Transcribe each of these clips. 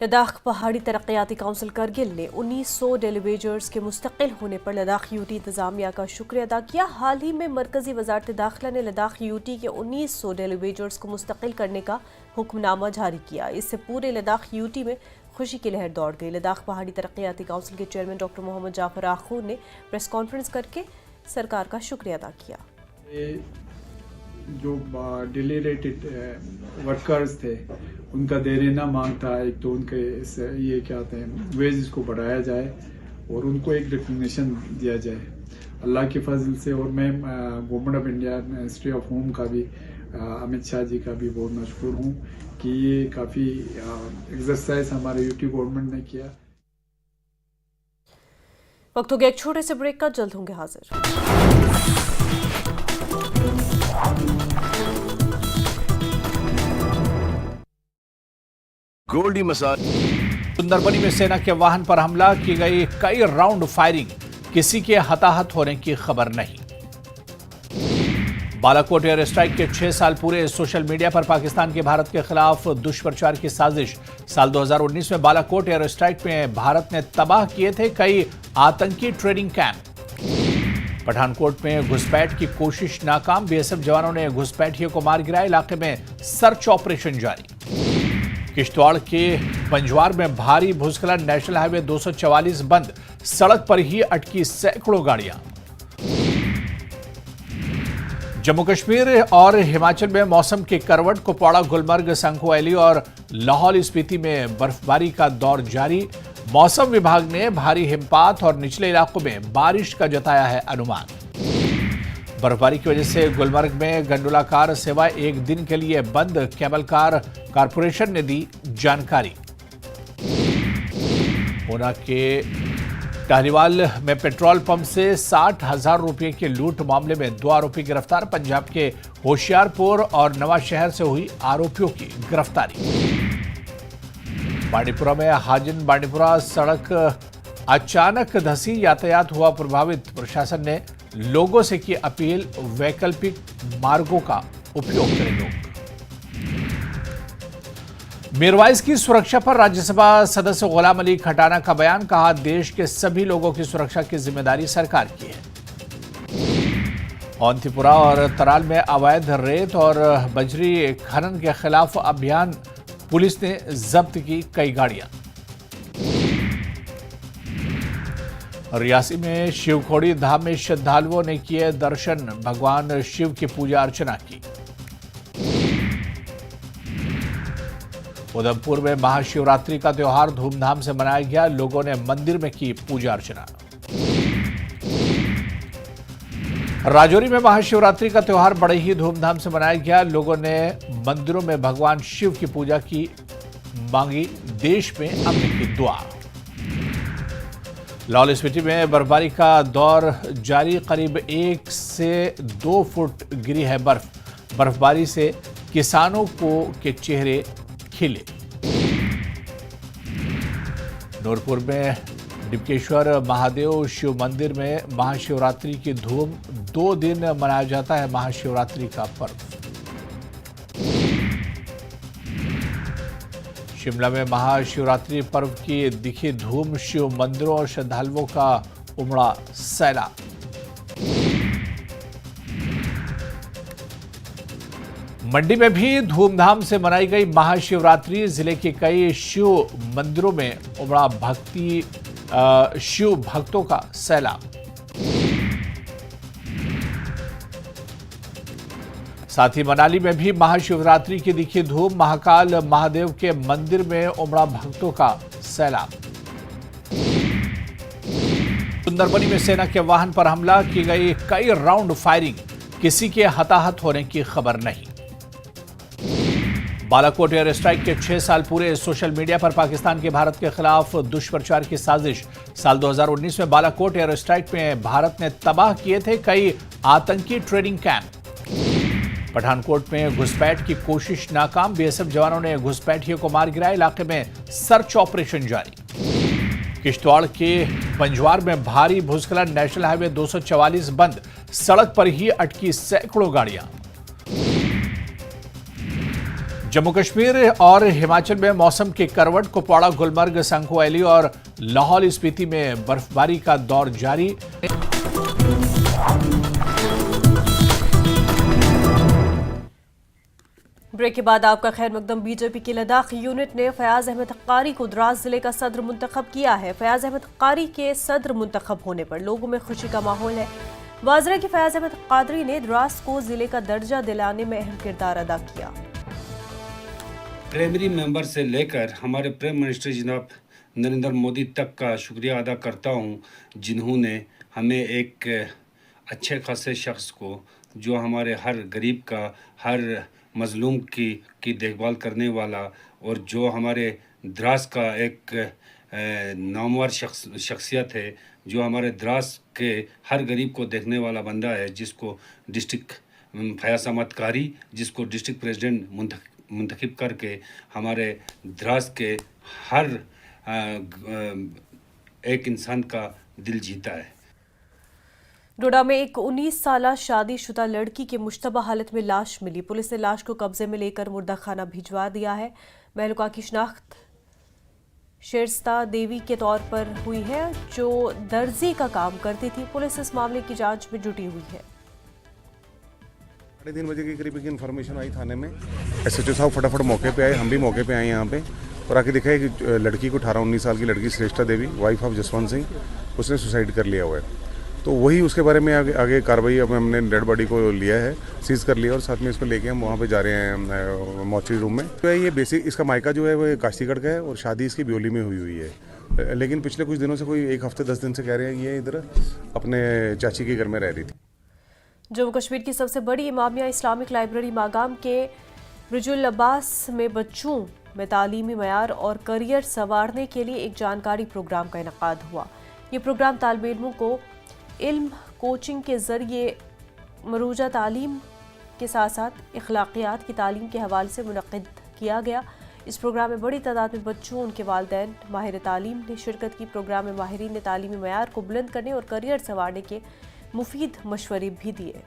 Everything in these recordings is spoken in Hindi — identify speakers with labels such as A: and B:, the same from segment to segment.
A: लद्दाख पहाड़ी तरक्याती काउंसिल करगिल ने 1900 डेलीवेजर्स के मुस्तकिल होने पर लद्दाख यूटी इंतजामिया का शुक्रिया अदा किया। हाल ही में मरकजी वजारत दाखिला ने लद्दाख यूटी के 1900 डेलीवेजर्स को मुस्तकिल करने का हुक्मनामा जारी किया। इससे पूरे लद्दाख यूटी में खुशी की लहर दौड़ गई। लद्दाख पहाड़ी तरक्याती काउंसिल के चेयरमैन डॉक्टर मोहम्मद जाफर आखून ने प्रेस कॉन्फ्रेंस करके सरकार का शुक्रिया अदा किया।
B: जो डेली रेटेड वर्कर्स थे उनका देरीना मांग था। एक तो उनके ये क्या कहते हैं वेजेस को बढ़ाया जाए और उनको एक रिकग्निशन दिया जाए अल्लाह के फजल से। और मैं government of India ministry of home का भी अमित शाह जी का भी बहुत मशहूर हूँ कि ये काफ़ी एक्सरसाइज हमारे यूटी गवर्नमेंट ने किया।
A: वक्त हो गया एक छोटे से ब्रेक का, जल्द होंगे हाजिर।
C: गोल्डी मसाज।
D: सुंदरबनी में सेना के वाहन पर हमला की गई, कई राउंड फायरिंग, किसी के हताहत होने की खबर नहीं। बालाकोट एयर स्ट्राइक के 6 साल पूरे। सोशल मीडिया पर पाकिस्तान के भारत के खिलाफ दुष्प्रचार की साजिश। साल 2019 में बालाकोट एयर स्ट्राइक में भारत ने तबाह किए थे कई आतंकी ट्रेनिंग कैंप। पठानकोट में घुसपैठ की कोशिश नाकाम। बीएसएफ जवानों ने घुसपैठियों को मार गिराया। इलाके में सर्च ऑपरेशन जारी। किश्तवाड़ के पंजवार में भारी भूस्खलन। नेशनल हाईवे 244 बंद। सड़क पर ही अटकी सैकड़ों गाड़ियां। जम्मू कश्मीर और हिमाचल में मौसम की करवट। कुपवाड़ा, गुलमर्ग, शंखू वैली और लाहौल स्पीति में बर्फबारी का दौर जारी। मौसम विभाग ने भारी हिमपात और निचले इलाकों में बारिश का जताया है अनुमान। बर्फबारी की वजह से गुलमर्ग में गंडोला कार सेवा एक दिन के लिए बंद। केबल कार कारपोरेशन ने दी जानकारी। ऊना के टाहलीवाल में पेट्रोल पंप से 60,000 रुपए की लूट मामले में 2 आरोपी गिरफ्तार। पंजाब के होशियारपुर और नवाशहर से हुई आरोपियों की गिरफ्तारी। बांडीपुरा में हाजिन बांडीपुरा सड़क अचानक धंसी, यातायात हुआ प्रभावित। प्रशासन ने लोगों से की अपील, वैकल्पिक मार्गों का उपयोग करें लोग। मीरवाइज की सुरक्षा पर राज्यसभा सदस्य गुलाम अली खटाना का बयान। कहा, देश के सभी लोगों की सुरक्षा की जिम्मेदारी सरकार की है। औंतीपुरा और तराल में अवैध रेत और बजरी खनन के खिलाफ अभियान। पुलिस ने जब्त की कई गाड़ियां। रियासी में शिवखोड़ी धाम में श्रद्धालुओं ने किए दर्शन। भगवान शिव की पूजा अर्चना की। उधमपुर में महाशिवरात्रि का त्योहार धूमधाम से मनाया गया। लोगों ने मंदिर में की पूजा अर्चना। राजौरी में महाशिवरात्रि का त्योहार बड़े ही धूमधाम से मनाया गया। लोगों ने मंदिरों में भगवान शिव की पूजा की, मांगी देश में अमन की दुआ। लाहौल स्पीति में बर्फबारी का दौर जारी। करीब 1 से 2 फुट गिरी है बर्फ। बर्फबारी से किसानों के चेहरे खिले। नूरपुर में डिबकेश्वर महादेव शिव मंदिर में महाशिवरात्रि की धूम। 2 दिन मनाया जाता है महाशिवरात्रि का पर्व। शिमला में महाशिवरात्रि पर्व की दिखी धूम। शिव मंदिरों और श्रद्धालुओं का उमड़ा सैलाब। मंडी में भी धूमधाम से मनाई गई महाशिवरात्रि। जिले के कई शिव मंदिरों में उमड़ा शिव भक्तों का सैलाब। साथ ही मनाली में भी महाशिवरात्रि की दिखी धूम। महाकाल महादेव के मंदिर में उमड़ा भक्तों का सैलाब। सुंदरबनी में सेना के वाहन पर हमला की गई, कई राउंड फायरिंग, किसी के हताहत होने की खबर नहीं। बालाकोट एयर स्ट्राइक के 6 साल पूरे। सोशल मीडिया पर पाकिस्तान के भारत के खिलाफ दुष्प्रचार की साजिश। साल 2019 में बालाकोट एयर स्ट्राइक में भारत ने तबाह किए थे कई आतंकी ट्रेनिंग कैंप। पठानकोट में घुसपैठ की कोशिश नाकाम। बीएसएफ जवानों ने घुसपैठियों को मार गिराया। इलाके में सर्च ऑपरेशन जारी। किश्तवाड़ के पंजवार में भारी भूस्खलन। नेशनल हाईवे 244 बंद। सड़क पर ही अटकी सैकड़ों गाड़ियां। जम्मू कश्मीर और हिमाचल में मौसम की करवट, कुपवाड़ा, गुलमर्ग, शंखू वैली और लाहौल स्पीति में बर्फबारी का दौर जारी।
A: ब्रेक के बाद आपका खैर मकदम। बीजेपी की लद्दाख यूनिट ने फयाज अहमद कारी को द्रास जिले का सदर मुंतखब किया है। फयाज अहमद कारी के सदर मुंतखब होने पर लोगों में खुशी का माहौल है। वाजरा की फयाज अहमद कादरी ने द्रास को जिले का दर्जा दिलाने में अहम किरदार अदा किया।
E: प्राइमरी मेंबर से लेकर हमारे प्राइम मिनिस्टर जनाब नरेंद्र मोदी तक का शुक्रिया अदा करता हूं, जिन्होंने हमें एक अच्छे खासे शख्स को, जो हमारे हर गरीब का, हर मजलूम की देखभाल करने वाला और जो हमारे द्रास का एक नामवर शख्सियत है, जो हमारे द्रास के हर गरीब को देखने वाला बंदा है, जिसको डिस्ट्रिक्ट फयाज अहमद कारी, जिसको डिस्ट्रिक्ट प्रेसिडेंट मुंतखब करके हमारे द्रास के हर एक इंसान का दिल जीता है।
A: डोडा में एक 19 साला शादीशुदा लड़की की मुश्तबा हालत में लाश मिली। पुलिस ने लाश को कब्जे में लेकर मुर्दा खाना भिजवा दिया है। महलुका की शिनाख्त शेरस्ता देवी के तौर पर हुई है, जो दर्जी का काम करती थी। पुलिस इस मामले की जांच में जुटी हुई है।
F: 3:30 बजे के करीब की इन्फॉर्मेशन आई थाने में। SHO साहब फटाफट मौके पे आए, हम भी मौके पे आए यहाँ पे और आके देखा है कि लड़की को 18-19 साल की लड़की श्रेष्ठा देवी, वाइफ ऑफ जसवंत सिंह, उसने सुसाइड कर लिया हुआ है। तो वही उसके बारे में आगे कार्रवाई अब हमने डेड बॉडी को लिया है, सीज कर लिया और साथ में इसको लेके हम वहाँ पे जा रहे हैं मॉर्चरी रूम में। तो ये बेसिक इसका मायका जो है वो काशीगढ़ का है और शादी इसकी ब्योली में हुई है, लेकिन पिछले कुछ दिनों से कोई 1 हफ्ते 10 दिन से कह रहे हैं ये इधर अपने चाची के घर में रह रही थी।
A: जम्मू कश्मीर की सबसे बड़ी इमामिया इस्लामिक लाइब्रेरी मागाम के ब्रिजुल अब्बास में बच्चों में तालीमी मयार और करियर संवारने के लिए एक जानकारी प्रोग्राम का इनेकाद हुआ। ये प्रोग्राम तालिब इल्मों को इल्म कोचिंग के ज़रिए मरूजा तालीम के साथ साथ इखलाकियात की तालीम के हवाले से मुनक़िद किया गया। इस प्रोग्राम में बड़ी तादाद में बच्चों, उनके वालिदैन, माहिर तालीम ने शिरकत की। प्रोग्राम में माहिरीन ने तालीमी मयार को बुलंद करने और करियर संवारने के मुफीद मशवरे भी दिए।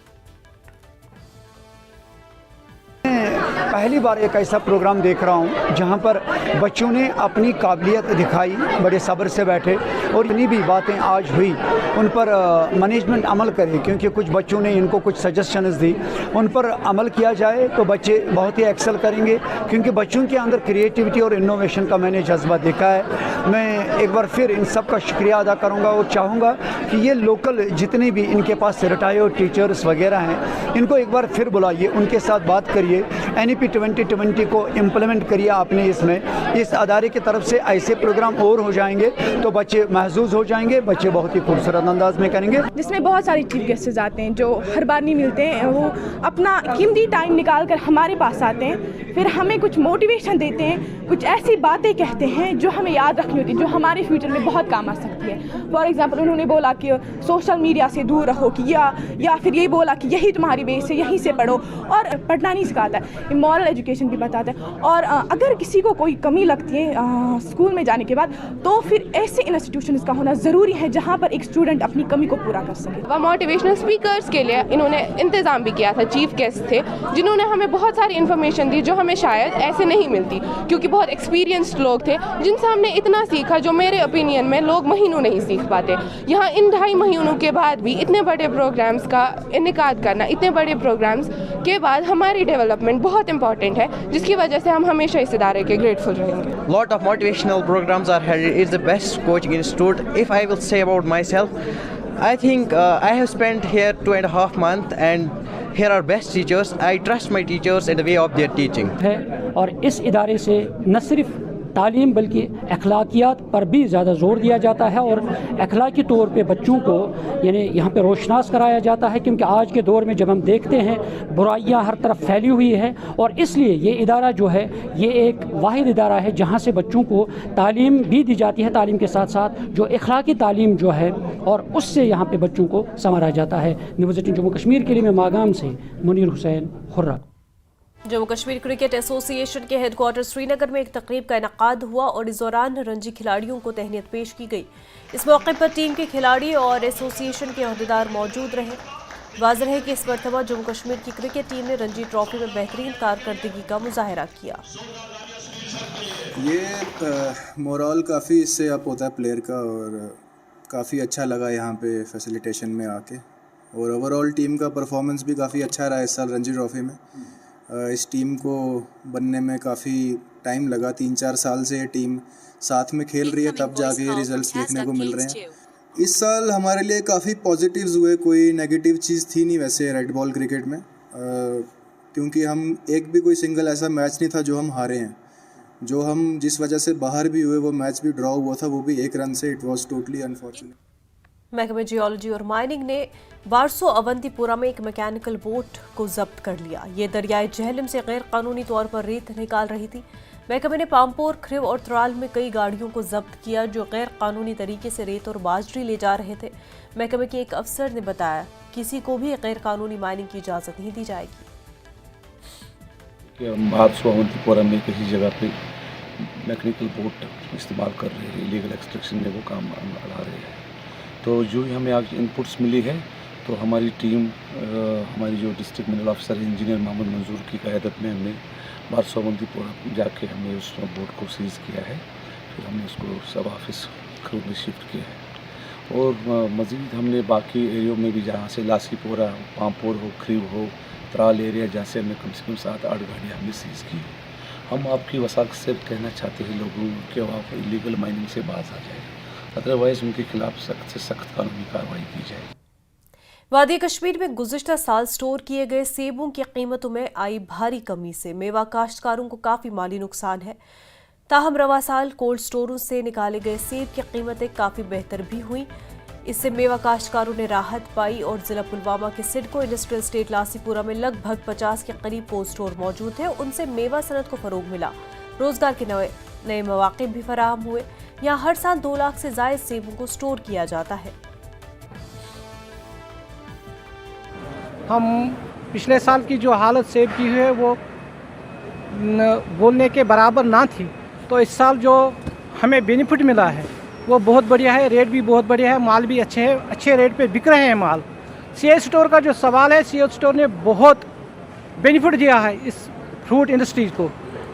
G: पहली बार एक ऐसा प्रोग्राम देख रहा हूं जहां पर बच्चों ने अपनी काबिलियत दिखाई, बड़े सब्र से बैठे और जितनी भी बातें आज हुई उन पर मैनेजमेंट अमल करे, क्योंकि कुछ बच्चों ने इनको कुछ सजेशंस दी, उन पर अमल किया जाए तो बच्चे बहुत ही एक्सेल करेंगे, क्योंकि बच्चों के अंदर क्रिएटिविटी और इनोवेशन का मैंने जज्बा देखा है। मैं एक बार फिर इन सब का शुक्रिया अदा करूँगा और चाहूँगा कि ये लोकल जितने भी इनके पास रिटायर्ड टीचर्स वगैरह हैं, इनको एक बार फिर बुलाइए, उनके साथ बात करिए, NEP 2020 को इम्प्लीमेंट करिए आपने। इसमें इस अदारे की तरफ से ऐसे प्रोग्राम और हो जाएंगे तो बच्चे महसूस हो जाएंगे, बच्चे बहुत ही खूबसूरत अंदाज में करेंगे।
H: जिसमें बहुत सारे चीफ गेस्ट्स आते हैं जो हर बार नहीं मिलते हैं, वो अपना कीमती टाइम निकाल कर हमारे पास आते हैं, फिर हमें कुछ मोटिवेशन देते हैं, कुछ ऐसी बातें कहते हैं जो हमें याद रखनी होती है, जो हमारे फ्यूचर में बहुत काम आ सकती है। फॉर एग्जांपल उन्होंने बोला कि सोशल मीडिया से दूर रहो, कि या फिर ये बोला कि यही तुम्हारी बेस है, यहीं से पढ़ो, और पढ़ना नहीं सिखाता है, मॉरल एजुकेशन भी बताता है। और अगर किसी को कोई कमी लगती है स्कूल में जाने के बाद, तो फिर ऐसे इंस्टीट्यूशंस का होना ज़रूरी है जहाँ पर एक स्टूडेंट अपनी कमी को पूरा कर सके।
I: मोटिवेशनल स्पीकर्स के लिए इन्होंने इंतज़ाम भी किया था, चीफ गेस्ट थे जिन्होंने हमें बहुत सारी इन्फॉर्मेशन दी जो हमें शायद ऐसे नहीं मिलती, क्योंकि बहुत एक्सपीरियंस्ड लोग थे जिनसे हमने इतना सीखा जो मेरे ओपिनियन में लोग महीनों नहीं सीख पाते। यहाँ इन 2.5 महीनों के बाद भी इतने बड़े प्रोग्राम्स का इनेकाद करना, इतने बड़े प्रोग्राम्स के बाद हमारी डेवलपमेंट बहुत इंपॉर्टेंट है, जिसकी वजह से हम हमेशा इस इदारे के ग्रेटफुल रहेंगे।
J: Lot of motivational programs are held. It's the best coaching institute. If I will say about myself, I think I have spent here 2.5 months and here are best teachers. I trust my teachers in the way of their teaching.
K: है और इस इदारे से न सिर्फ तालीम बल्कि अखलाकियात पर भी ज़्यादा ज़ोर दिया जाता है और अखलाकी तौर पे बच्चों को यानी यहाँ पे रोशनास कराया जाता है, क्योंकि आज के दौर में जब हम देखते हैं बुराइयाँ हर तरफ फैली हुई है, और इसलिए ये इदारा जो है ये एक वाहिद इदारा है जहाँ से बच्चों को तालीम भी दी जाती है, तालीम के साथ साथ जो अखलाकी तालीम जो है और उससे यहाँ पे बच्चों को संवारा जाता है। न्यूज़ 18 जम्मू कश्मीर के लिए मैं मागाम से Munir Hussain hurrah.
A: Jammu Kashmir cricket association के हेडक्वार्टर श्रीनगर में एक तकरीब का इनेकाद हुआ और इस दौरान रणजी खिलाड़ियों को तहनीत पेश की गई। इस मौके पर टीम के खिलाड़ी और एसोसिएशन के अहदेदार मौजूद रहे। वाज़ेह है कि इस मरतबा जम्मू कश्मीर की क्रिकेट टीम ने रणजी ट्रॉफी में बेहतरीन कारकर्दगी का मुजाहरा किया।
L: ये मोरल काफ़ी इससे अप होता है प्लेयर का, और काफ़ी अच्छा लगा यहाँ पे फैसिलिटेशन में आके, और ओवरऑल टीम का परफॉर्मेंस भी काफ़ी अच्छा रहा इस साल रणजी ट्रॉफी में। इस टीम को बनने में काफ़ी टाइम लगा, 3-4 साल से ये टीम साथ में खेल रही है, तब जाके ये रिजल्ट्स देखने को मिल रहे हैं। इस साल हमारे लिए काफ़ी पॉजिटिव्स हुए, कोई नेगेटिव चीज़ थी नहीं वैसे रेड बॉल क्रिकेट में, क्योंकि हम एक भी कोई सिंगल ऐसा मैच नहीं था जो हम हारे हैं। जो हम जिस वजह से बाहर भी हुए, वो मैच भी ड्रॉ हुआ था, वो भी 1 रन से। It was totally unfortunate.
A: महकमे जियोलॉजी और माइनिंग ने वारसो अवंतीपुरा में एक मैकेनिकल बोट को जब्त कर लिया। ये दरियाए जहलम से गैर कानूनी तौर पर रेत निकाल रही थी। महकमे ने पामपोर, खरिव और त्राल में कई गाड़ियों को जब्त किया जो गैर कानूनी तरीके से रेत और बाजरी ले जा रहे थे। महकमे के एक अफसर ने बताया किसी को भी गैर कानूनी माइनिंग की इजाज़त नहीं दी जाएगी।
M: वारसो अवंतीपुरा में किसी जगह पे मैकेनिकल बोट इस्तेमाल कर रहे हैं, इलीगल एक्सट्रैक्शन में वो काम ला रहे हैं। तो जो हमें आज इनपुट्स मिली है, तो हमारी टीम हमारी जो district mineral officer engineer Mohammad Manzoor की क़यादत में हमने वारसो अवंतीपुरा जाके हमने उस बोट को सीज़ किया है। फिर हमने उसको सब ऑफिस खरूद में शिफ्ट किया है, और मज़ीद हमने बाकी एरियो में भी जहाँ से लासीपुरा, पामपोर हो, खरीव हो, त्राल एरिया, जहाँ से हमने कम से कम 7-8 गाड़ियाँ हमने सीज़ की। हम आपकी वसाक़त से कहना चाहते हैं लोगों कि आप इलीगल माइनिंग से बाज आ जाए, अदरवाइज़ उनके खिलाफ सख्त से सख्त कानूनी कार्रवाई की जाए।
A: वादी कश्मीर में गुज़िश्ता साल स्टोर किए गए सेबों की कीमतों में आई भारी कमी से मेवा काश्तकारों को काफ़ी माली नुकसान है। ताहम रवा साल कोल्ड स्टोरों से निकाले गए सेब की कीमतें काफ़ी बेहतर भी हुई। इससे मेवा काश्तकारों ने राहत पाई और ज़िला पुलवामा के सिडको इंडस्ट्रियल स्टेट लासीपुरा में लगभग 50 के करीब कोल्ड स्टोर मौजूद है। उनसे मेवा सनत को फ़रोग मिला, रोज़गार के नए मौक़े भी फराहम हुए। यहाँ हर साल 2 लाख से ज़ायद सेबों को स्टोर किया जाता है।
N: हम पिछले साल की जो हालत सेब की है वो बोलने के बराबर ना थी, तो इस साल जो हमें बेनिफिट मिला है वो बहुत बढ़िया है। रेट भी बहुत बढ़िया है, माल भी अच्छे हैं, अच्छे रेट पे बिक रहे हैं माल। सीएल स्टोर का जो सवाल है, सीएल स्टोर ने बहुत बेनिफिट दिया है इस फ्रूट इंडस्ट्रीज को,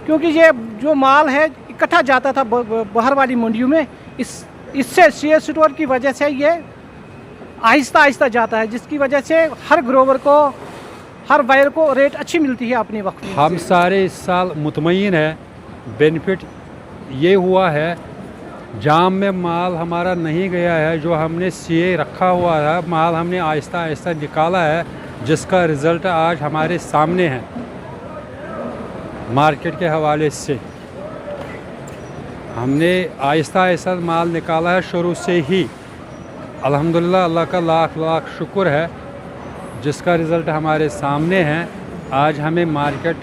N: क्योंकि ये जो माल है इकट्ठा जाता था बाहर वाली मंडियों में, इससे सीएल स्टोर की वजह से ये आहिस्ता आहिस्ता जाता है, जिसकी वजह से हर ग्रोवर को, हर बायर को रेट अच्छी मिलती है अपने वक्त में।
O: हम सारे इस साल मुतमईन है। बेनिफिट ये हुआ है, जाम में माल हमारा नहीं गया है, जो हमने सीए रखा हुआ है माल हमने आहिस्ता आहिस्ता निकाला है, जिसका रिज़ल्ट आज हमारे सामने है। मार्केट के हवाले से हमने आहिस्ता आहिस्ता माल निकाला है शुरू से ही। अल्हम्दुलिल्लाह, अल्लाह का लाख लाख शुक्र है, जिसका रिज़ल्ट हमारे सामने है। आज हमें मार्केट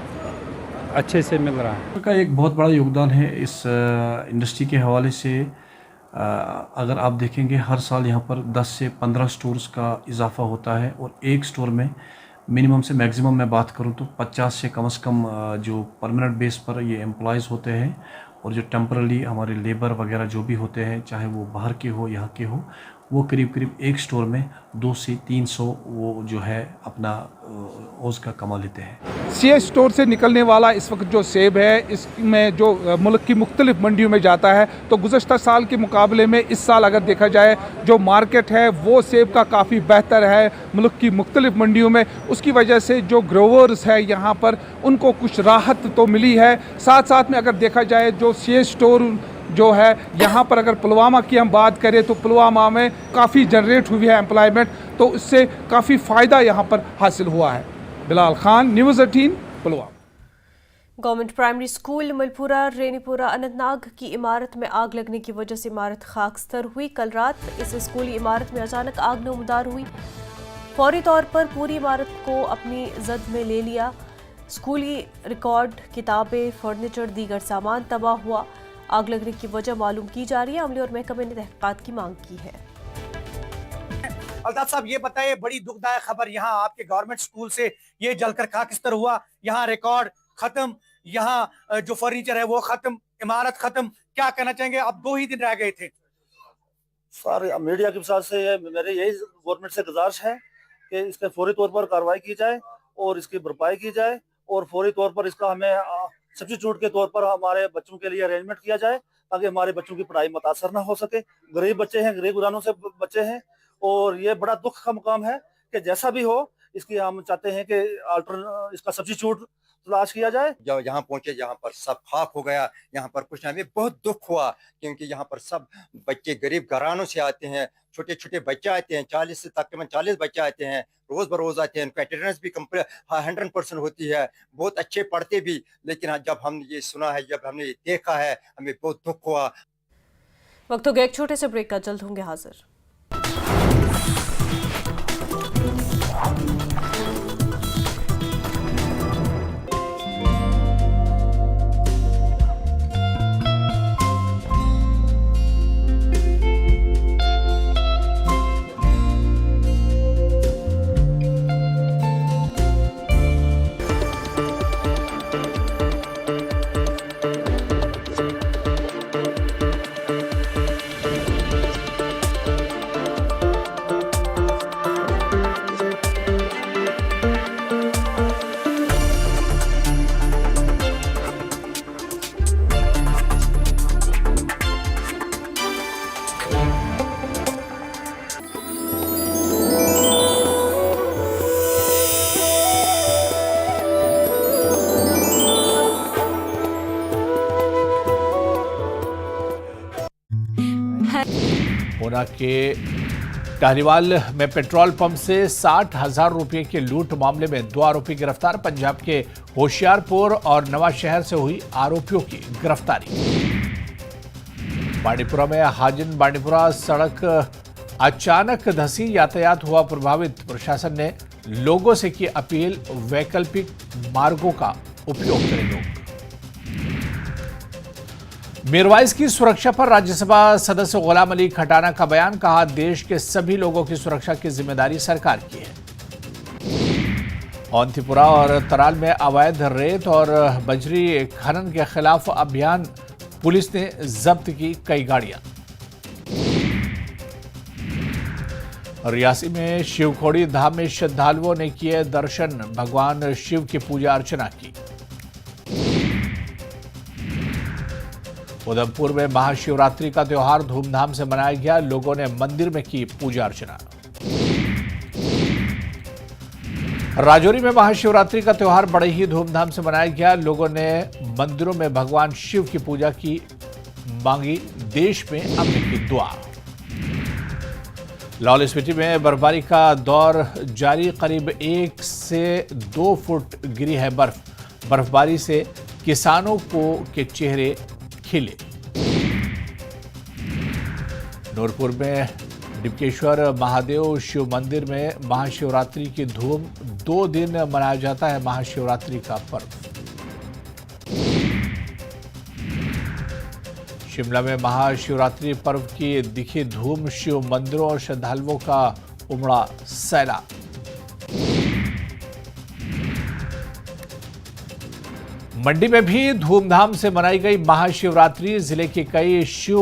O: अच्छे से मिल रहा है।
P: का एक बहुत बड़ा योगदान है इस इंडस्ट्री के हवाले से। अगर आप देखेंगे हर साल यहाँ पर 10 से 15 स्टोर्स का इजाफा होता है, और एक स्टोर में मिनिमम से मैक्सिमम मैं बात करूँ तो 50 से कम जो परमानेंट बेस पर ये एम्प्लॉयज़ होते हैं, और जो टेम्परली हमारे लेबर वगैरह जो भी होते हैं, चाहे वो बाहर के हो यहाँ के हो, वो करीब करीब एक स्टोर में 200 से 300 वो जो है अपना ओज़ का कमा लेते हैं।
Q: सीए स्टोर से निकलने वाला इस वक्त जो सेब है, इसमें जो मुल्क की मुख्तलिफ मंडियों में जाता है, तो गुज़श्ता साल के मुकाबले में इस साल अगर देखा जाए जो मार्केट है वो सेब का काफ़ी बेहतर है मुल्क की मुख्तलिफ मंडियों में। उसकी वजह से जो ग्रोवर्स है यहाँ पर उनको कुछ राहत तो मिली है। साथ साथ में अगर देखा जाए जो सीए स्टोर जो है यहाँ पर, अगर पुलवामा की हम बात करें तो पुलवामा में काफ़ी जनरेट हुई है एम्प्लॉयमेंट, तो इससे काफ़ी फ़ायदा यहाँ पर हासिल हुआ है। Bilal Khan, news 18, Pulwama.
A: Government primary school Malpura Renipura Anantnag की इमारत में आग लगने की वजह से इमारत खाकस्तर हुई। कल रात इस स्कूली इमारत में अचानक आग नमदार हुई, फौरी तौर पर पूरी इमारत को अपनी जद में ले लिया। स्कूली रिकॉर्ड, किताबें, फर्नीचर, दीगर सामान तबाह हुआ। आग लगने की वजह मालूम की जा रही है। अमले और महकमे ने तहकीकात की मांग की है।
R: अल्ताफ साहब, ये बताइए, बड़ी दुखदायक खबर यहाँ आपके गवर्नमेंट स्कूल से ये जलकर खाकस्तर हुआ। यहाँ रिकॉर्ड खत्म, यहाँ जो फर्नीचर है वो खत्म, इमारत खत्म। क्या कहना चाहेंगे? अब 2 ही दिन रह गए थे।
S: सर, मीडिया की वजह से मेरे यही गवर्नमेंट से गुजारिश है कि इसके फौरी तौर पर कार्रवाई की जाए और इसकी भरपाई की जाए और फौरी तौर पर इसका हमें सब्स्टिट्यूट के तौर पर हमारे बच्चों के लिए अरेंजमेंट किया जाए ताकि हमारे बच्चों की पढ़ाई मुतासर ना हो सके। गरीब बच्चे हैं, गरीब घरानों से बच्चे हैं और ये बड़ा दुख का मुकाम है कि जैसा भी हो इसकी हम चाहते हैं कि इसका सब्स्टिट्यूट तलाश किया जाए।
T: जब यहाँ पहुंचे, यहाँ पर सब खाक हो गया, यहाँ पर कुछ हमें बहुत दुख हुआ क्योंकि यहाँ पर सब बच्चे गरीब घरानों से आते हैं, छोटे छोटे बच्चे आते हैं, 40 से तकरीबन 40 बच्चे आते हैं, रोज बरोज आते हैं, उनका अटेंडेंस भी 100% होती है, बहुत अच्छे पढ़ते भी। लेकिन जब हमने ये सुना है, जब हमने ये देखा है, हमें बहुत दुख हुआ।
A: वक्त हो गया एक छोटे से ब्रेक का, जल्द होंगे हाजिर।
D: ऊना के टहरीवाल में पेट्रोल पंप से 60,000 रुपए के लूट मामले में 2 आरोपी गिरफ्तार। पंजाब के होशियारपुर और नवाशहर से हुई आरोपियों की गिरफ्तारी। बांडीपुरा में हाजिन बांडीपुरा सड़क अचानक धंसी, यातायात हुआ प्रभावित। प्रशासन ने लोगों से की अपील, वैकल्पिक मार्गों का उपयोग करें लोग। मीरवाइज की सुरक्षा पर राज्यसभा सदस्य गुलाम अली खटाना का बयान, कहा देश के सभी लोगों की सुरक्षा की जिम्मेदारी सरकार की है। औंतीपुरा और तराल में अवैध रेत और बजरी खनन के खिलाफ अभियान, पुलिस ने जब्त की कई गाड़ियां। रियासी में शिवखोड़ी धाम में श्रद्धालुओं ने किए दर्शन, भगवान शिव की पूजा अर्चना की। उधमपुर में महाशिवरात्रि का त्योहार धूमधाम से मनाया गया, लोगों ने मंदिर में की पूजा अर्चना। राजौरी में महाशिवरात्रि का त्योहार बड़े ही धूमधाम से मनाया गया, लोगों ने मंदिरों में भगवान शिव की पूजा की, मांगी देश में अमन की दुआ। लाहौल स्पीति में बर्फबारी का दौर जारी, करीब 1 से 2 फुट गिरी है बर्फ। बर्फबारी से किसानों के चेहरे खिले। नूरपुर में डिबकेश्वर महादेव शिव मंदिर में महाशिवरात्रि की धूम, 2 दिन मनाया जाता है महाशिवरात्रि का पर्व। शिमला में महाशिवरात्रि पर्व की दिखी धूम, शिव मंदिरों और श्रद्धालुओं का उमड़ा सैलाब। मंडी में भी धूमधाम से मनाई गई महाशिवरात्रि, जिले के कई शिव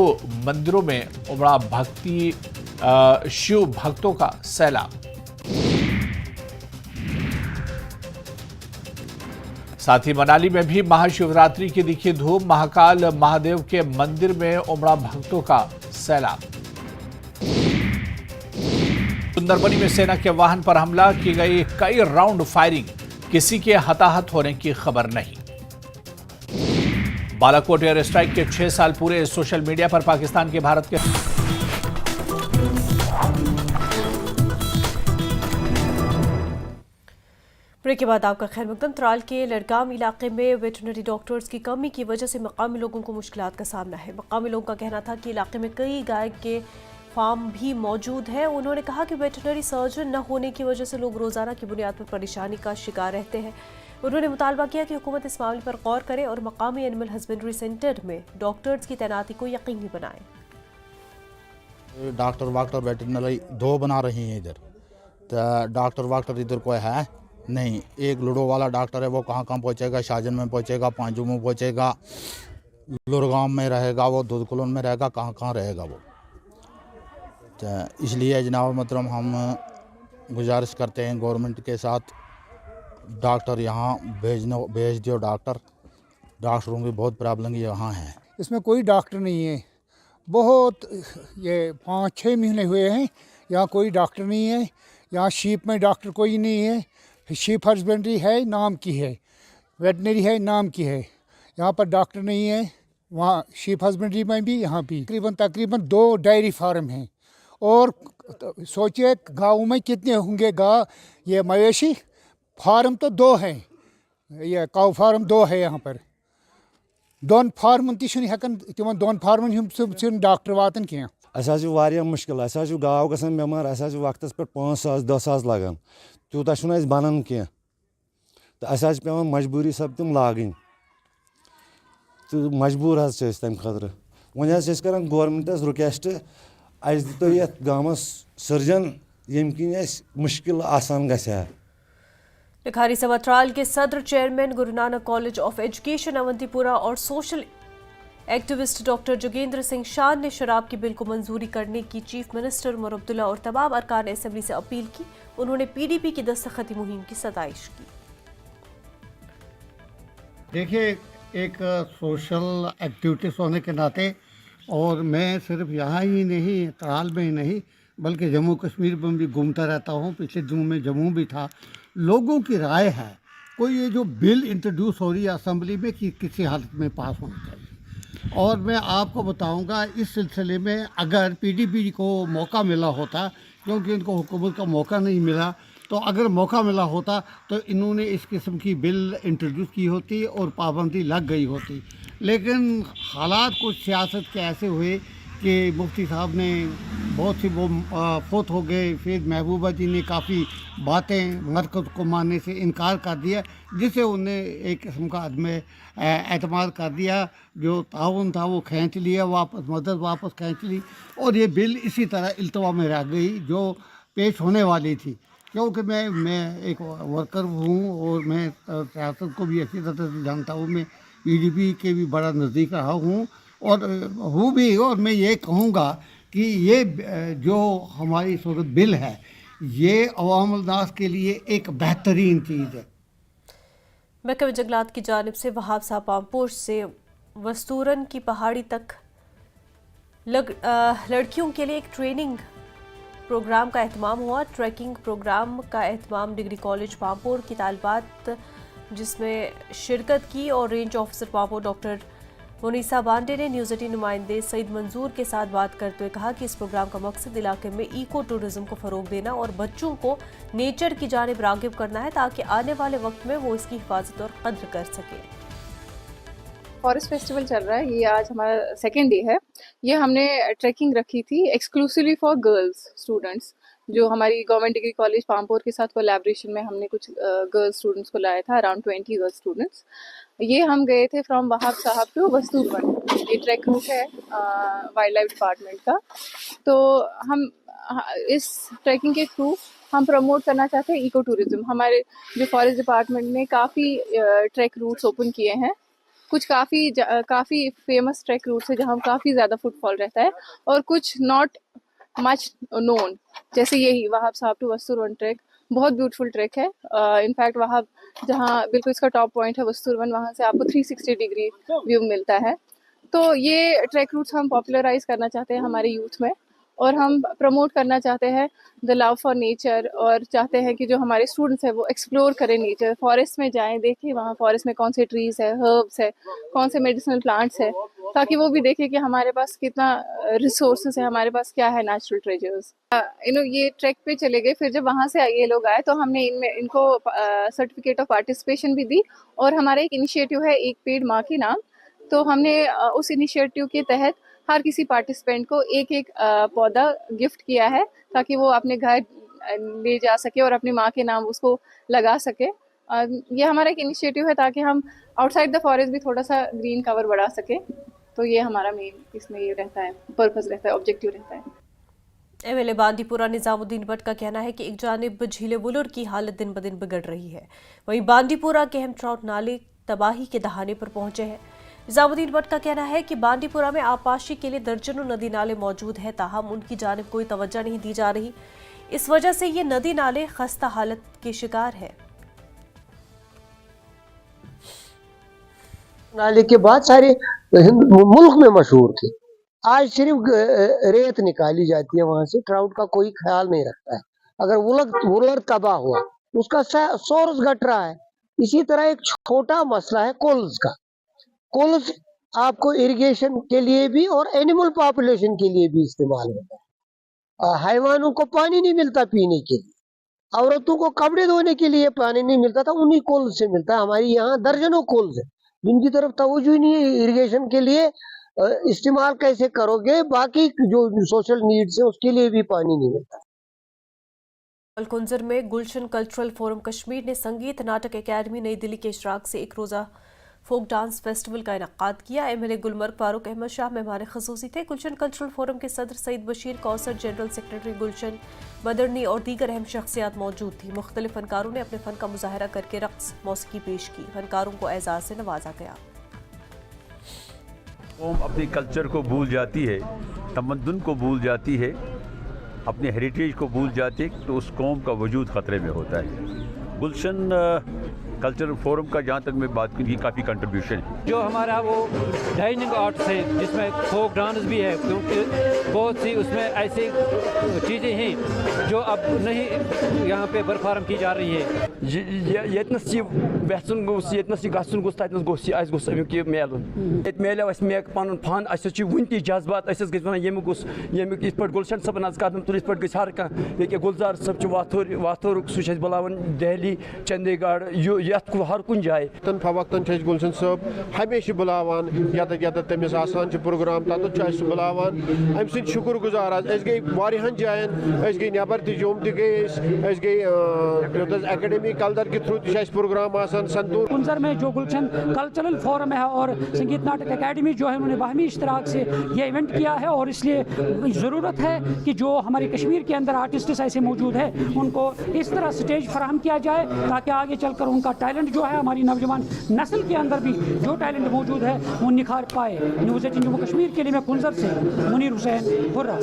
D: मंदिरों में उमड़ा शिव भक्तों का सैलाब। साथ ही मनाली में भी महाशिवरात्रि की दिखी धूम, महाकाल महादेव के मंदिर में उमड़ा भक्तों का सैलाब। सुंदरबनी में सेना के वाहन पर हमला की गई, कई राउंड फायरिंग, किसी के हताहत होने की खबर नहीं। बालाकोट एयर स्ट्राइक के 6 साल पूरे, सोशल मीडिया पर पाकिस्तान के भारत के
A: ब्रेक के बाद आपका खैर मकदम। त्राल के लड़गाम इलाके में वेटरनरी डॉक्टर्स की कमी की वजह से मकामी लोगों को मुश्किलात का सामना है। मकामी लोगों का कहना था कि इलाके में कई गाय के फार्म भी मौजूद है। उन्होंने कहा कि वेटरनरी सर्जन न होने की वजह से लोग रोजाना की बुनियाद पर परेशानी का शिकार रहते हैं। उन्होंने मुतालबा किया कि हुकूमत इस मामले पर गौर करे और मकामी एनिमल हस्बेंड्री सेंटर में डॉक्टर्स की तैनाती को यकीनी बनाए।
U: डॉक्टर वेटरनरी 2 बना रही हैं इधर, तो डॉक्टर इधर कोई है नहीं। एक लुडो वाला डॉक्टर है, वो कहाँ पहुँचेगा, शाहजन में पहुँचेगा, पांजू में पहुँचेगा, लुरगाम में रहेगा, वो दुधकुलन में रहेगा, कहाँ रहेगा वो। तो इसलिए जनाब मतलब हम गुजारिश करते हैं गवर्नमेंट के साथ डॉक्टर यहाँ भेज दो। डॉक्टरों की बहुत प्रॉब्लम यहाँ है।
B: इसमें कोई डॉक्टर नहीं है, बहुत ये 5-6 महीने हुए हैं यहाँ कोई डॉक्टर नहीं है। यहाँ शीप में डॉक्टर कोई नहीं है। शीप हस्बेंड्री है नाम की है, वेटनरी है नाम की है, यहाँ पर डॉक्टर नहीं है। वहाँ शीप हस्बेंड्री में भी यहाँ भी तकरीबन 2 डेयरी फार्म हैं। और सोचिए गाँव में कितने होंगे ये मवेशी फार्म तो 2 हैं, ये काउ फार्म 2 है यहाँ पर। 2 फार्मन ती हेकन तिमन 2 फार्मन डॉक्टर वातन कह।
V: अस मुश्किल, अस गाँव गसान बेमार, अस वक्त पे 5,000-10,000 लगान, तूता बनन कह तो अस पेवान मजबूरी सब तम लागन तो मजबूर तम खतर। वन करान गवर्नमेंटस रिक्वेस्ट अस दो ये गाँवस सर्जन यम किन मुश्किल आसान गया।
A: लिखारी सभा ट्रायल के सदर chairman Guru Nanak college of education Awantipora और social activist doctor Joginder Singh Shan ने शराब के बिल को मंजूरी करने की चीफ मिनिस्टर उमर अब्दुल्ला और तमाम अरकान असेंबली से अपील की। उन्होंने पीडीपी की दस्तखती मुहिम की सताइश की।
W: देखिए, एक सोशल एक्टिविटीज होने के नाते, और मैं सिर्फ यहाँ ही नहीं, त्राल में ही नहीं, बल्कि जम्मू कश्मीर में भी घूमता रहता हूँ। पिछले दिनों में जम्मू भी था। लोगों की राय है कोई ये जो बिल इंट्रोड्यूस हो रही है असेंबली में कि किसी हालत में पास होना चाहिए। और मैं आपको बताऊंगा इस सिलसिले में अगर पीडीपी को मौका मिला होता, क्योंकि इनको हुकूमत का मौका नहीं मिला, तो अगर मौका मिला होता तो इन्होंने इस किस्म की बिल इंट्रोड्यूस की होती और पाबंदी लग गई होती। लेकिन हालात कुछ सियासत के ऐसे हुए कि मुफ्ती साहब ने बहुत सी वो फोत हो गए, फिर महबूबा जी ने काफ़ी बातें मरकज़ को मानने से इनकार कर दिया, जिससे उन्हें एक किस्म का अदम एतमाद कर दिया। जो ताउन था वो खींच लिया, वापस मदद वापस खींच ली, और ये बिल इसी तरह इल्तवा में रह गई जो पेश होने वाली थी। क्योंकि मैं एक वर्कर हूँ और मैं सियासत को भी अच्छी तरह से जानता हूँ। मैं पीडीपी के भी बड़ा नज़दीक रहा हूँ और हूँ भी, और मैं ये कहूँगा कि ये जो हमारी इस वक्त बिल है ये अवामुल नास के लिए एक बेहतरीन चीज़ है।
A: महकमे जंगलात की जानिब से वहाब साहब पामपोश से वस्तूरन की पहाड़ी तक लड़कियों के लिए एक ट्रेनिंग प्रोग्राम का एहतमाम हुआ। ट्रैकिंग प्रोग्राम का एहतमाम डिग्री कॉलेज पामपोर की तालिबात जिसमें शिरकत की और range officer Pampore doctor मुनीसा Bande ने न्यूज़ 18 नुमाइंदे सईद मंजूर के साथ बात करते हुए कहा कि इस प्रोग्राम का मकसद इलाके में इको टूरिज्म को फ़रोग देना और बच्चों को नेचर की जानिब रागिब करना है ताकि आने वाले वक्त में वो इसकी हिफाजत और कद्र कर सके।
X: फॉरेस्ट फेस्टिवल चल रहा है, ये आज हमारा 2nd डे है। ये हमने ट्रैकिंग रखी थी एक्सक्लूसिवली फॉर गर्ल्स स्टूडेंट्स, जो हमारी गवर्नमेंट डिग्री कॉलेज पामपोर के साथ कोलैबोरेशन में हमने कुछ गर्ल्स स्टूडेंट्स को लाया था, अराउंड 20 गर्ल्स स्टूडेंट्स। ये हम गए थे फ्रॉम वहाब साहब टू वस्तूरवन। ये ट्रैक रूट है वाइल्ड लाइफ डिपार्टमेंट का। तो हम इस ट्रैकिंग के थ्रू हम प्रमोट करना चाहते हैं इको टूरिज्म। हमारे जो फॉरेस्ट डिपार्टमेंट ने काफ़ी ट्रैक रूट्स ओपन किए हैं, कुछ काफ़ी फेमस ट्रैक रूट्स है जहाँ काफ़ी ज़्यादा फुटफॉल रहता है, और कुछ नॉट मच नोन, जैसे यही वहाब साहब टू वस्तूरवन ट्रैक बहुत ब्यूटीफुल ट्रैक है। इनफैक्ट वहाब जहाँ बिल्कुल इसका टॉप पॉइंट है वस्तूरवन, वहाँ से आपको 360 डिग्री व्यू मिलता है। तो ये ट्रैक रूट्स हम पॉपुलराइज करना चाहते हैं हमारे यूथ में, और हम प्रमोट करना चाहते हैं द लव फॉर नेचर, और चाहते हैं कि जो हमारे स्टूडेंट्स हैं वो एक्सप्लोर करें नेचर, फॉरेस्ट में जाएं, देखें वहाँ फॉरेस्ट में कौन से ट्रीज़ है, हर्ब्स है, कौन से मेडिसिनल प्लांट्स है, ताकि वो भी देखें कि हमारे पास कितना रिसोर्सेज है, हमारे पास क्या है नेचुरल ट्रेजर्स। ये ट्रैक पे चले गए। फिर जब वहाँ से ये लोग आए तो हमने इनको सर्टिफिकेट ऑफ पार्टिसिपेशन भी दी, और हमारा एक इनिशिएटिव है एक पेड़ माँ के नाम। तो हमने उस इनिशिएटिव के तहत हर किसी पार्टिसिपेंट को एक पौधा गिफ्ट किया है, ताकि वो अपने घर ले जा सके और अपनी माँ के नाम उसको लगा सके। ये हमारा एक इनिशिएटिव है ताकि हम आउटसाइड द फॉरेस्ट भी थोड़ा सा ग्रीन कवर बढ़ा सके। तो ये हमारा मेन इसमें ये रहता है, पर्पस रहता है, ऑब्जेक्टिव रहता है।
A: एमएलए बांदीपुरा निजामुद्दीन भट्ट का कहना है कि एक जानिब झीले बुलर की हालत दिन ब दिन बिगड़ रही है, वहीं बांदीपुरा के अहम ट्राउट नाले तबाही के दहाने पर पहुंचे हैं। निजामुद्दीन भट्ट का कहना है कि बांदीपुरा में आपाशी के लिए दर्जनों नदी नाले मौजूद है, ताहम उनकी जानिब कोई तवज्जो नहीं दी जा रही। इस वजह से ये नदी नाले खस्ता हालत के शिकार है।
C: नाले के बाद सारे मुल्क में मशहूर थे। आज सिर्फ रेत निकाली जाती है वहां से, ट्राउट का कोई ख्याल नहीं रखता है। अगर वुलर तबाह हुआ उसका सोर्स घट रहा है। इसी तरह एक छोटा मसला है कोल्स का। कोल्स आपको इरिगेशन के लिए भी और एनिमल पॉपुलेशन के लिए भी इस्तेमाल होता है। हैवानों को पानी नहीं मिलता पीने के लिए, औरतों को कपड़े धोने के लिए पानी नहीं मिलता था, उन्हीं कोल्स से मिलता है। हमारी यहाँ दर्जनों कोल्स है जिनकी तरफ तवज्जो ही नहीं है। इरिगेशन के लिए इस्तेमाल कैसे करोगे, बाकी जो सोशल नीड्स है उसके लिए भी पानी नहीं मिलता।
A: कुंजर में गुलशन कल्चरल फोरम कश्मीर ने संगीत नाटक एकेडमी नई दिल्ली के इशराक से एक रोज़ा फोक डांस फेस्टिवल का इनेकाद किया। MLA गुलमर्ग फारूक अहमद शाह मेहमान ख़ुसूसी थे। गुलशन कल्चरल फोरम के सदर सईद बशीर कौसर, जनरल सेक्रेटरी गुलशन बदरनी और दीगर अहम शख्सियात मौजूद थी। मुख्तलिफ फनकारों ने अपने फ़न का मुजाहरा करके रक़्स मौसीकी पेश की। फनकारों को एजाज़ से नवाजा गया।
E: कौम अपने कल्चर को भूल जाती है, तमद्दुन को भूल जाती है, अपने हेरिटेज को भूल जाती है, तो उस कौम का वजूद ख़तरे में होता है। गुलशन कल्चरल फोरम का जहाँ तक मैं बात की काफ़ी कंट्रीब्यूशन है।
K: जो हमारा वो डाइनिंग आर्ट्स है जिसमें फोक डांस भी है, क्योंकि बहुत सी उसमें ऐसी चीज़ें हैं जो अब नहीं यहाँ पे बरफारम की जा रही है।
F: पन फन वन जज्बात वन गुलशन सबन तुल हर कह गुलजार सब वाथोर सह बुलावन दिल्ली चंडीगढ़ हर कुन जाए
G: वक्तन फवक्तन गुलशन साहब हमेशा बुलावान यत तमिस आसान प्रोग्राम तथ बुलावान अम सद शुक्र गुजार गई वारियान जायन गई नबर तुम गई गई एकेडमी कल्चर के थ्रू प्रोग्राम आसान संतूर
K: कुंजर में जो गुलशन कल्चरल फोरम है और संगीत नाटक एकेडमी जो है उन्होंने बाहमी इश्तराक से ये इवेंट किया है और इसलिए ज़रूरत है कि जो हमारे कश्मीर के अंदर आर्टिस्ट ऐसे मौजूद है उनको इस तरह स्टेज फराहम किया जाए ताकि आगे चलकर उनका टैलेंट जो है हमारी नौजवान नस्ल के अंदर भी जो टैलेंट मौजूद है वो निखार पाए। न्यूज़ 18 जम्मू कश्मीर के लिए मैं कुंजर से मुनीर हुसैन हुर्रा।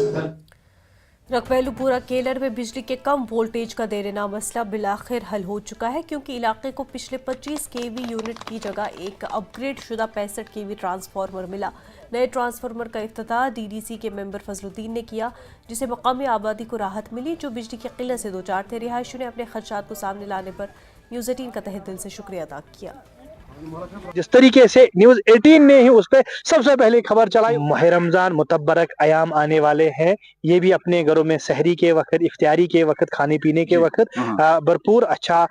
A: रकबैलूपुरा केलर में बिजली के कम वोल्टेज का देरेना मसला बिलाखिर हल हो चुका है, क्योंकि इलाके को पिछले 25 kV यूनिट की जगह एक अपग्रेड शुदा 65 kV ट्रांसफार्मर मिला। नए ट्रांसफार्मर का इफ्तिताह DDC के मेंबर फजलुद्दीन ने किया, जिसे मकामी आबादी को राहत मिली जो बिजली की किल्लत से दो चार थे। रिहायशियों ने अपने खदशात को सामने लाने पर न्यूज़ 18 का तहे दिल से शुक्रिया अदा किया।
Y: जिस तरीके से न्यूज़ 18 ने ही उस पर सबसे पहले खबर चलाई। माह रमज़ान मुतब्बरक अयाम आने वाले हैं, ये भी अपने घरों में सहरी के वक्त, इफ्तियारी के वक्त, खाने पीने के वक्त भरपूर अच्छा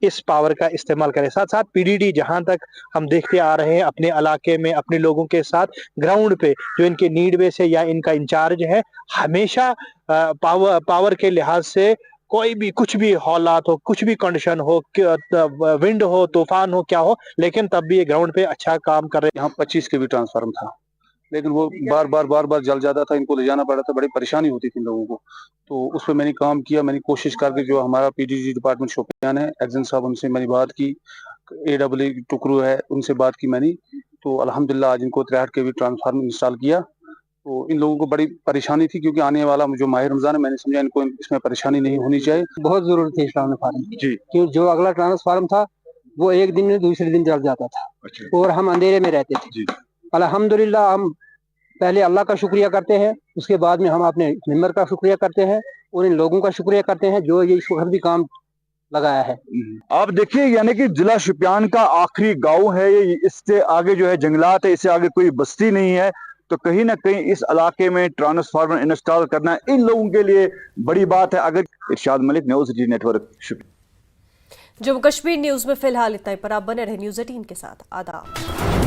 Y: इस पावर का इस्तेमाल करें। साथ साथ PDD जहां तक हम देखते आ रहे हैं अपने इलाके में अपने लोगों के साथ ग्राउंड पे जो इनके नीड बेस है या इनका इंचार्ज है, हमेशा पावर के लिहाज से कोई भी कुछ भी हालात हो, कुछ भी कंडीशन हो, विंड हो, तूफान हो, क्या हो, लेकिन तब भी ये ग्राउंड पे अच्छा काम कर रहे हैं।
M: यहाँ 25 kV ट्रांसफार्मर था, लेकिन वो बार बार जल जाता था, इनको ले जाना पड़ा था, बड़ी परेशानी होती थी इन लोगों को। तो उस पर मैंने काम किया, मैंने कोशिश करके जो हमारा PDG डिपार्टमेंट शोपियान है, एक्जन साहब, उनसे मैंने बात की, AWE टुकरू है, उनसे बात की मैंने, तो अल्हम्दुलिल्लाह आज इनको 63 kV ट्रांसफार्मर इंस्टॉल किया। तो इन लोगों को बड़ी परेशानी थी, क्योंकि आने वाला जो माह रमजान है, मैंने समझा इनको इसमें परेशानी नहीं होनी चाहिए।
C: बहुत जरूरत थी इस ट्रांसफार्मर की
M: जी,
C: क्योंकि जो अगला ट्रांसफार्मर था वो एक दिन में दूसरे दिन जल जाता था और हम अंधेरे में रहते थे। अल्हम्दुलिल्लाह हम पहले अल्लाह का शुक्रिया करते हैं, उसके बाद में हम अपने मेंबर का शुक्रिया करते हैं और इन लोगों का शुक्रिया करते हैं जो ये इस वक्त भी काम लगाया है।
Z: आप देखिए, यानी कि जिला शुपियान का आखिरी गांव है ये, इससे आगे जो है जंगलात है, इससे आगे कोई बस्ती नहीं है, तो कहीं ना कहीं इस इलाके में ट्रांसफार्मर इंस्टॉल करना इन लोगों के लिए बड़ी बात है। अगर Irshad Malik, news 18 network.
A: Jammu Kashmir news में फिलहाल इतना ही, पर आप बने रहे न्यूज़ 18 के साथ। आदाब।